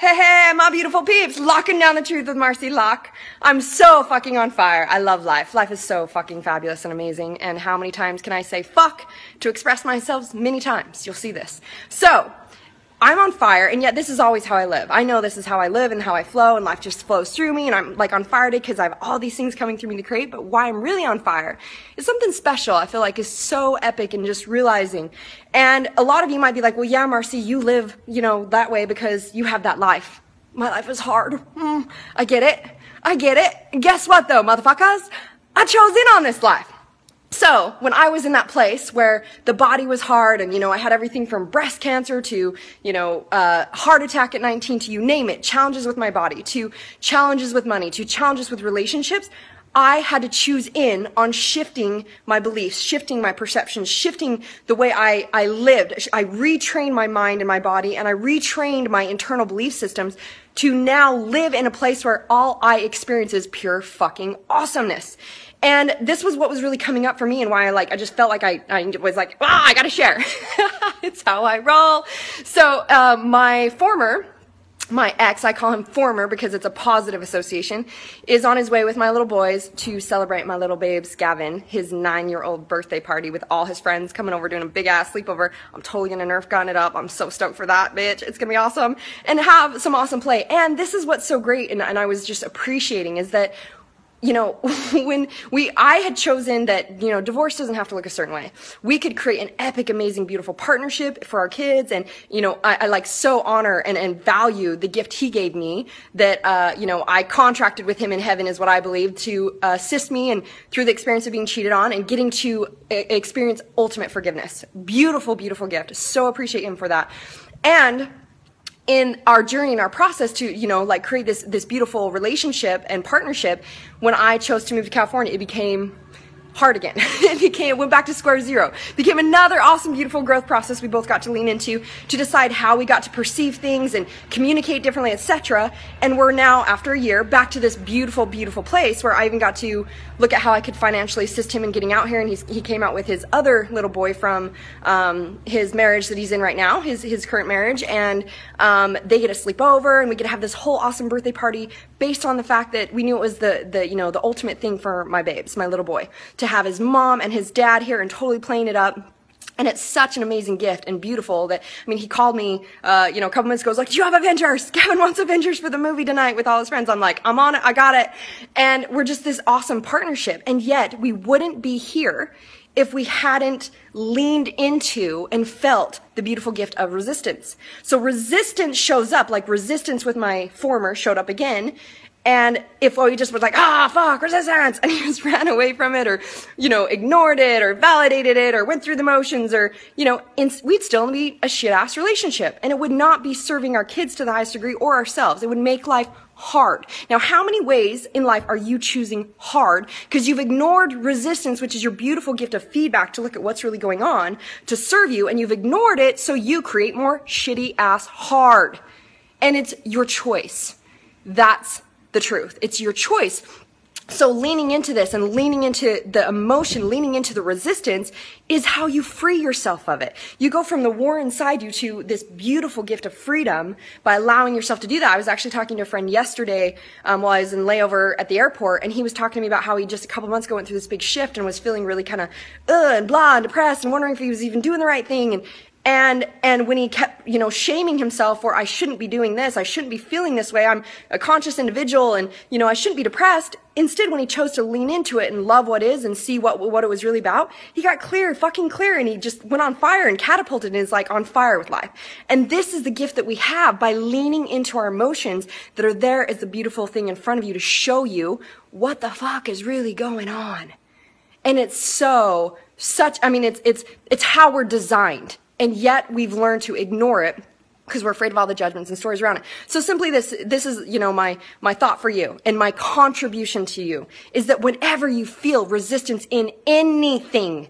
Hey, hey, my beautiful peeps, locking down the truth with Marci Lock. I'm so fucking on fire. I love life. Life is so fucking fabulous and amazing. And how many times can I say fuck to express myself? Many times. You'll see this. So, I'm on fire, and yet this is always how I live. I know this is how I live and how I flow, and life just flows through me, and I'm like on fire today because I have all these things coming through me to create, but why I'm really on fire is something special I feel like is so epic and just realizing. And a lot of you might be like, well, yeah, Marci, you live, that way because you have that life. My life is hard. I get it. I get it. And guess what though, motherfuckers? I chose in on this life. So, when I was in that place where the body was hard and, I had everything from breast cancer to, heart attack at 19 to you name it, challenges with my body, to challenges with money, to challenges with relationships, I had to choose in on shifting my beliefs, shifting my perceptions, shifting the way I lived. I retrained my mind and my body, and I retrained my internal belief systems to now live in a place where all I experience is pure fucking awesomeness. And this was what was really coming up for me and why I just felt like I was like, I gotta share. It's how I roll. So, my ex, I call him former because it's a positive association, is on his way with my little boys to celebrate my little babe's, Gavin, his 9-year-old birthday party with all his friends coming over doing a big ass sleepover. I'm totally gonna Nerf gun it up. I'm so stoked for that, bitch. It's gonna be awesome. And have some awesome play. And this is what's so great and I was just appreciating is that when I had chosen that, divorce doesn't have to look a certain way. We could create an epic, amazing, beautiful partnership for our kids. And, I like so honor and value the gift he gave me that, I contracted with him in heaven is what I believe to assist me and through the experience of being cheated on and getting to experience ultimate forgiveness. Beautiful, beautiful gift. So appreciate him for that. And in our journey, in our process to, create this beautiful relationship and partnership, when I chose to move to California, it became hard again. It went back to square zero. Became another awesome, beautiful growth process we both got to lean into to decide how we got to perceive things and communicate differently, etc. And we're now, after a year, back to this beautiful, beautiful place where I even got to look at how I could financially assist him in getting out here. And he came out with his other little boy from his marriage that he's in right now, his current marriage. And they get to sleep over and we get to have this whole awesome birthday party based on the fact that we knew it was the ultimate thing for my babes, my little boy, to have his mom and his dad here and totally playing it up. And it's such an amazing gift and beautiful that, he called me, a couple minutes ago, was like, do you have Avengers? Gavin wants Avengers for the movie tonight with all his friends. I'm like, I'm on it. I got it. And we're just this awesome partnership. And yet we wouldn't be here if we hadn't leaned into and felt the beautiful gift of resistance. So resistance shows up, like resistance with my former showed up again. And if we just was like, fuck, resistance, and he just ran away from it or, ignored it or validated it or went through the motions or, we'd still be a shit-ass relationship. And it would not be serving our kids to the highest degree or ourselves. It would make life hard. Now, how many ways in life are you choosing hard? Because you've ignored resistance, which is your beautiful gift of feedback to look at what's really going on, to serve you, and you've ignored it, so you create more shitty-ass hard. And it's your choice. That's the truth. It's your choice. So leaning into this and leaning into the emotion, leaning into the resistance is how you free yourself of it. You go from the war inside you to this beautiful gift of freedom by allowing yourself to do that. I was actually talking to a friend yesterday while I was in layover at the airport, and he was talking to me about how he just a couple months ago went through this big shift and was feeling really kind of and blah and depressed and wondering if he was even doing the right thing. And when he kept, shaming himself for, I shouldn't be doing this, I shouldn't be feeling this way, I'm a conscious individual and, I shouldn't be depressed. Instead, when he chose to lean into it and love what is and see what it was really about, he got fucking clear, and he just went on fire and catapulted and is like on fire with life. And this is the gift that we have by leaning into our emotions that are there as the beautiful thing in front of you to show you what the fuck is really going on. And it's it's how we're designed. And yet we've learned to ignore it because we're afraid of all the judgments and stories around it. So simply this is, my thought for you and my contribution to you is that whenever you feel resistance in anything,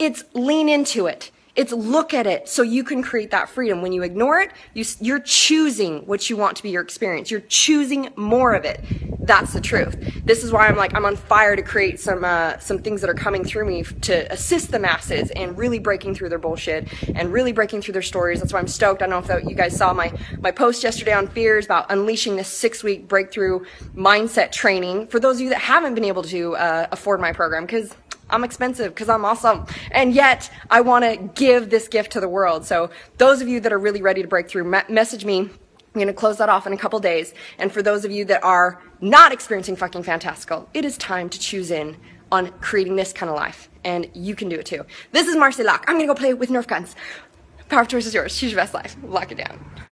it's lean into it. It's look at it so you can create that freedom. When you ignore it, you're choosing what you want to be your experience. You're choosing more of it. That's the truth. This is why I'm on fire to create some things that are coming through me to assist the masses and really breaking through their bullshit and really breaking through their stories. That's why I'm stoked. I don't know if you guys saw my post yesterday on fears about unleashing this 6-week breakthrough mindset training for those of you that haven't been able to afford my program, because I'm expensive, because I'm awesome, and yet I want to give this gift to the world. So those of you that are really ready to break through, message me. I'm going to close that off in a couple days. And for those of you that are not experiencing fucking fantastical, it is time to choose in on creating this kind of life, and you can do it too. This is Marci Lock. I'm going to go play with Nerf guns. Power of choice is yours. Choose your best life. Lock it down.